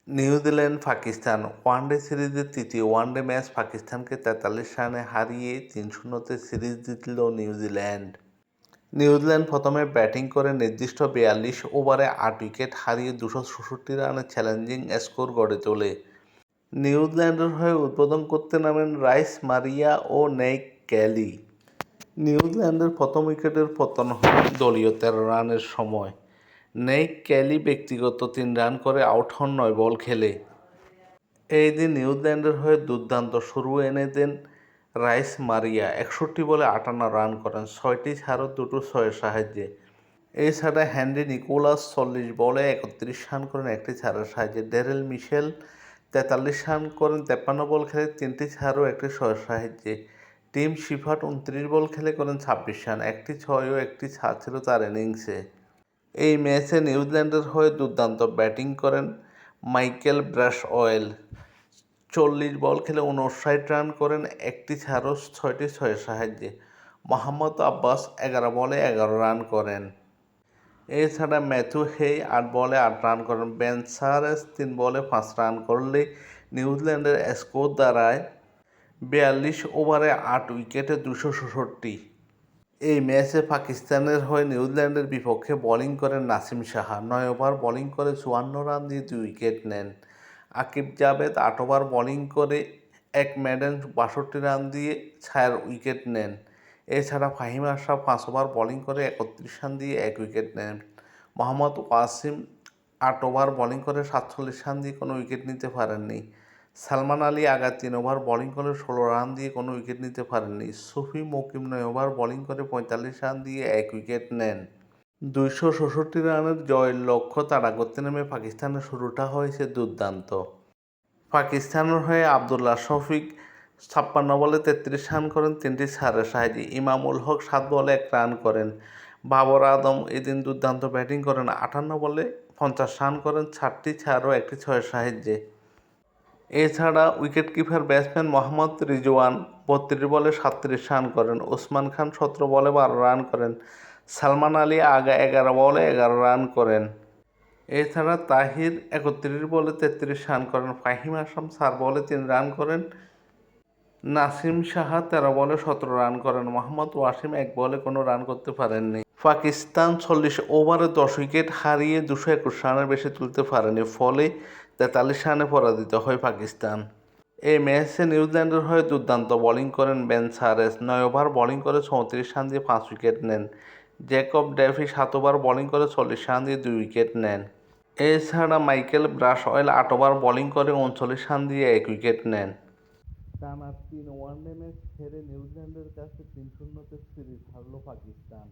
New Zealand Pakistan one day সিরিজের তৃতীয় one day match পাকিস্তানকে ৪৩ রানে হারিয়ে ৩-০তে সিরিজ জিতল নিউজিল্যান্ড। নিউজিল্যান্ড প্রথমে ব্যাটিং করে নির্দিষ্ট ৪২ ওভারে ৮ উইকেট হারিয়ে ২৬৬ রানের চ্যালেঞ্জিং স্কোর গড়ে তোলে। নিউজিল্যান্ডের হয়ে উদ্বোধন করতে নামেন রাইস মারিয়া ও নেইক ক্যালি। নিউজিল্যান্ডের প্রথম উইকেটের পতন হয় দলীয় ১৩ রানের সময়। নেইক ক্যালি ব্যক্তিগত ৩ রান করে আউট হন ৯ বল খেলে। এই দিন নিউজিল্যান্ডের হয়ে দুর্দান্ত শুরু এনে দেন রাইস মারিয়া। ৬১ বলে ৫৮ রান করেন, ৬টি চার ও ২টো ছয়ের সাহায্যে। এছাড়া হেনরি নিকোলাস ৪০ বলে ৩১ রান করেন, একটি চারের সাহায্যে। ড্যারেল মিশেল ৪৩ রান করেন, ৫৩ বল খেলে ৩টি চার ও একটি ছয়ের সাহায্যে। টিম শিফার্ট ২৯ বল খেলে করেন ২৬ রান, একটি ছয় ও একটি চার ছিল তার ইনিংসে। এই ম্যাচে নিউজিল্যান্ডের হয়ে দুর্দান্ত ব্যাটিং করেন মাইকেল ব্রাসওয়েল। ৪০ বল খেলে ৫৯ রান করেন, একটি চার ও ৬টি ছয়ের সাহায্যে। মোহাম্মদ আব্বাস ১১ বলে ১১ রান করেন। এছাড়া ম্যাথু হেই ৮ বলে ৮ রান করেন। বেন চার্লস ৩ বলে ৫ রান করলে নিউজিল্যান্ডের স্কোর দাঁড়ায় ৪২ ওভারে ৮ উইকেটে ২৬৬। এই ম্যাচে পাকিস্তানের হয়ে নিউজিল্যান্ডের বিপক্ষে বোলিং করেন নাসিম শাহ। ৯ ওভার বোলিং করে ৫৪ রান দিয়ে ২ উইকেট নেন। আকিব জাভেদ ৮ ওভার বোলিং করে এক মেডেন ৬২ রান দিয়ে ৪ উইকেট নেন। এছাড়া ফাহিম আশরাফ ৫ ওভার বোলিং করে ৩১ রান দিয়ে ১ উইকেট নেন। মোহাম্মদ ওয়াসিম ৮ ওভার বোলিং করে ৪৭ রান দিয়ে কোনো উইকেট নিতে পারেননি। সালমান আলী আগা ৩ ওভার বোলিং করে ১৬ রান দিয়ে কোনো উইকেট নিতে পারেননি। শফি মকিম ৯ ওভার বোলিং করে ৪৫ রান দিয়ে ১ উইকেট নেন। ২৬৬ রানের জয়ের লক্ষ্য তাড়া করতে নেমে পাকিস্তানের শুরুটা হয়েছে দুর্দান্ত। পাকিস্তানের হয়ে আবদুল্লাহ শফিক ৫৬ বলে ৩৩ রান করেন, ৩টি চারের সাহায্যে। ইমামুল হক ৭ বলে ১ রান করেন। বাবর আদম এদিন দুর্দান্ত ব্যাটিং করেন। ৫৮ বলে ৫০ রান করেন, ৪টি চার ও একটি ছয়ের সাহায্যে। এছাড়া উইকেটকিপার ব্যাটসম্যান মোহাম্মদ রিজওয়ান ৩২ বলে ৩৭ রান করেন। ওসমান খান ১৭ বলে ১২ রান করেন। সালমান আলী আগা ১১ বলে ১১ রান করেন। এছাড়া তাহির ৩১ বলে ৩৩ রান করেন। ফাহিম আশরাফ ৪ বলে ৩ রান করেন। নাসিম শাহ ১৩ বলে ১৭ রান করেন। মোহাম্মদ ওয়াসিম ১ বলে কোনো রান করতে পারেননি। পাকিস্তান ৪০ ওভারে ১০ উইকেট হারিয়ে ২২১ রানের বেশি তুলতে পারেনি, ফলে ৪৩ রানে পরাজিত হয় পাকিস্তান। এই ম্যাচে নিউজিল্যান্ডের হয়ে দুর্দান্ত বোলিং করেন বেন চার্লস। ৯ ওভার বোলিং করে ৩৪ রান দিয়ে ৫ উইকেট নেন। জ্যাকব ডেভি ৭ ওভার বোলিং করে ৪০ রান দিয়ে ২ উইকেট নেন। এছাড়া মাইকেল ব্রাসওয়েল ৮ ওভার বোলিং করে ৩৯ রান দিয়ে ১ উইকেট নেন। টানা ৩ ওয়ানডে ম্যাচ হেরে নিউজিল্যান্ডের কাছে ৩-০তে সিরিজ হারল পাকিস্তান।